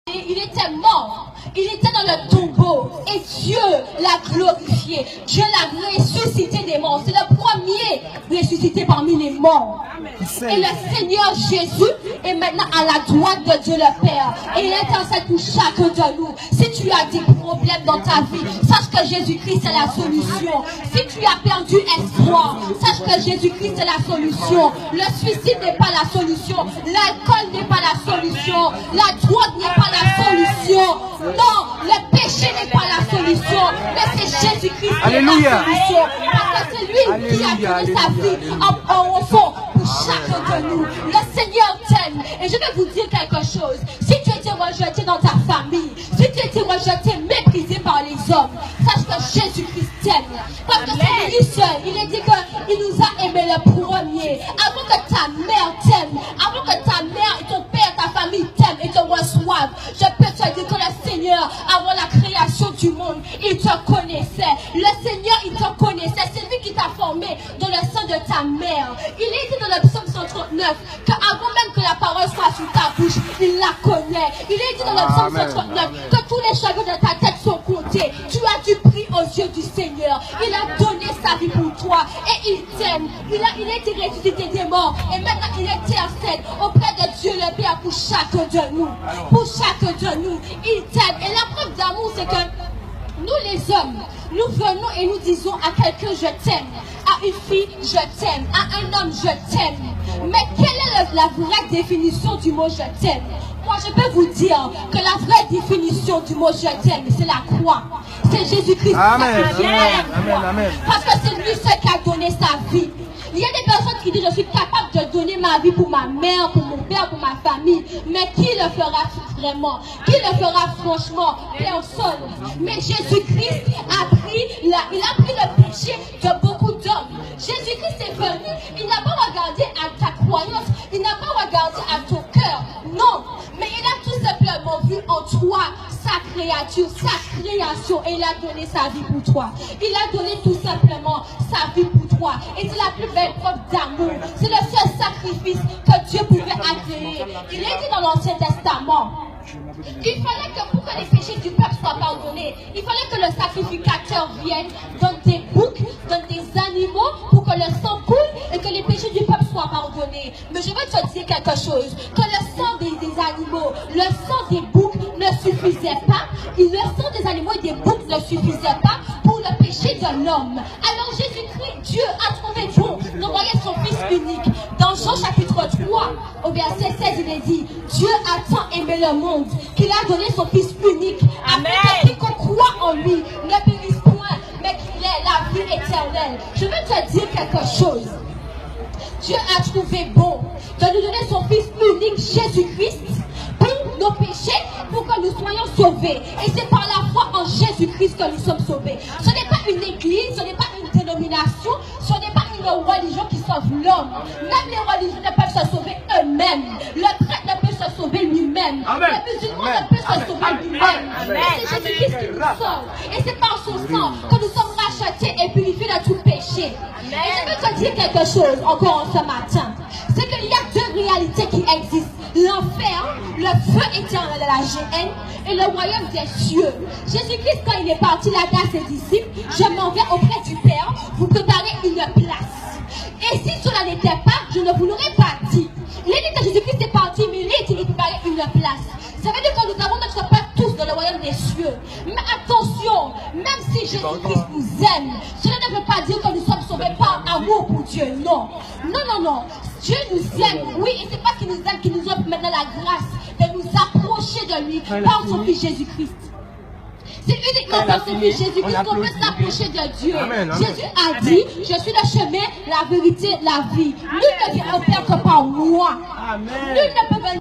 Il était mort, il était dans le tombeau et Dieu l'a glorifié. Dieu l'a ressuscité des morts. C'est le premier ressuscité parmi les morts. Et le Seigneur Jésus est maintenant à la droite de Dieu le Père. Et il intercède pour chacun de nous. Si tu as des problèmes dans ta vie, sache que Jésus-Christ est la solution. Si tu as perdu espoir, sache que Jésus-Christ est la solution. Le suicide n'est pas la solution. L'alcool n'est pas la solution. La drogue n'est pas la solution. Non, le péché n'est pas la solution. Mais c'est Jésus-Christ qui est la solution. Parce que c'est lui qui a donné sa vie en fond pour chacun de nous. Le Seigneur t'aime. Et je vais vous dire quelque chose. Si tu étais rejeté dans ta famille, si tu étais rejeté, méprisé par les hommes, sache que Jésus-Christ t'aime. Parce que c'est lui seul. Il a dit qu'il nous a aimé le premier. Avant que ta mère t'aime, avant que ta mère et ton père, ta famille t'aiment et te reçoivent, je peux te dire que le Seigneur, avant la création du monde, il te connaissait. Le Seigneur, il te connaissait. C'est lui qui t'a formé dans le sein de ta mère. Il est dit dans le psaume 139 qu'avant même que la parole soit sur ta bouche, il la connaît. Il est dit dans le psaume 139 que tous les cheveux de ta tête sont comptés. Tu as du prix aux yeux du Seigneur. Il a donné sa vie pour toi et il t'aime. Il a été ressuscité des morts et maintenant il intercède auprès de Dieu le Père pour chacun de nous. Pour chacun de nous, il t'aime. Et la preuve d'amour, c'est que nous les hommes, nous venons et nous disons à quelqu'un je t'aime, à une fille je t'aime, à un homme je t'aime. Mais quelle est la vraie définition du mot je t'aime? Moi je peux vous dire que la vraie définition du mot je t'aime, c'est la croix. C'est Jésus-Christ. Amen, amen, amen. Parce que c'est lui seul qui a donné sa vie. Il y a des personnes qui disent je suis capable de donner ma vie pour ma mère, pour mon père, pour ma famille. Mais qui le fera vraiment? Qui le fera franchement? Personne. Mais Jésus-Christ a pris le péché de beaucoup d'hommes. Jésus-Christ est venu. Il n'a pas regardé à ta croyance. Il n'a pas regardé à ton cœur. Non. Mais il a tout simplement vu en toi sa créature, sa création. Et il a donné sa vie pour toi. Il a donné tout simplement sa vie pour toi. Et c'est la plus belle preuve d'amour. C'est le seul sacrifice que Dieu pouvait agréer. Il est dit dans l'Ancien Testament. Il fallait que pour que les péchés du peuple soient pardonnés, il fallait que le sacrificateur vienne, donne des boucs, donne des animaux pour que le sang coule et que les péchés du peuple soient pardonnés. Mais je veux te dire quelque chose, que le sang des animaux, le sang des boucs ne suffisait pas. Et le sang des animaux et des boucs ne suffisait pas pour le péché de l'homme. Alors Jésus-Christ, Dieu a trouvé bon d'envoyer son Fils unique. Dans Jean chapitre 3, au verset 16, il est dit, Dieu a tant aimé le monde qu'il a donné son Fils unique, afin que quiconque croit en lui ne périsse point, mais qu'il ait la vie éternelle. Je veux te dire quelque chose. Dieu a trouvé bon de nous donner son Fils unique, Jésus-Christ, pour nos péchés, pour que nous soyons sauvés. Et c'est par la foi en Jésus-Christ que nous sommes sauvés. Ce n'est pas une église, ce n'est pas une dénomination, ce n'est pas une religion qui sauve l'homme. Même les religions ne peuvent se sauver eux-mêmes. Le prêtre ne peut se sauver lui-même. Le musulman ne peut se sauver lui-même. C'est Jésus-Christ qui nous sauve. Et c'est par son sang que nous sommes rachetés et purifiés de tout péché. Et je veux te dire quelque chose encore ce matin. C'est qu'il y a deux réalités qui existent. L'enfer, le feu éternel de la géhenne et le royaume des cieux. Jésus-Christ, quand il est parti, il a dit à ses disciples, je m'en vais auprès du Père, vous préparez une place. Et si cela n'était pas, je ne vous l'aurais pas dit. Il a dit que Jésus-Christ est parti, mais il est dit qu'il préparait une place. Ça veut dire que nous avons notre part tous dans le royaume des cieux. Mais attention, même si Jésus-Christ nous aime, cela ne veut pas dire que nous sommes sauvés par amour pour Dieu. Non. Non, non, non. Dieu nous aime, oui, et c'est pas qu'il nous aime, qu'il nous offre maintenant la grâce de nous approcher de lui par son Fils Jésus-Christ. C'est uniquement par son Fils Jésus-Christ qu'on peut s'approcher de Dieu. Jésus a dit, je suis le chemin, la vérité, la vie. Nul ne vient au Père que par moi. Nul ne peut venir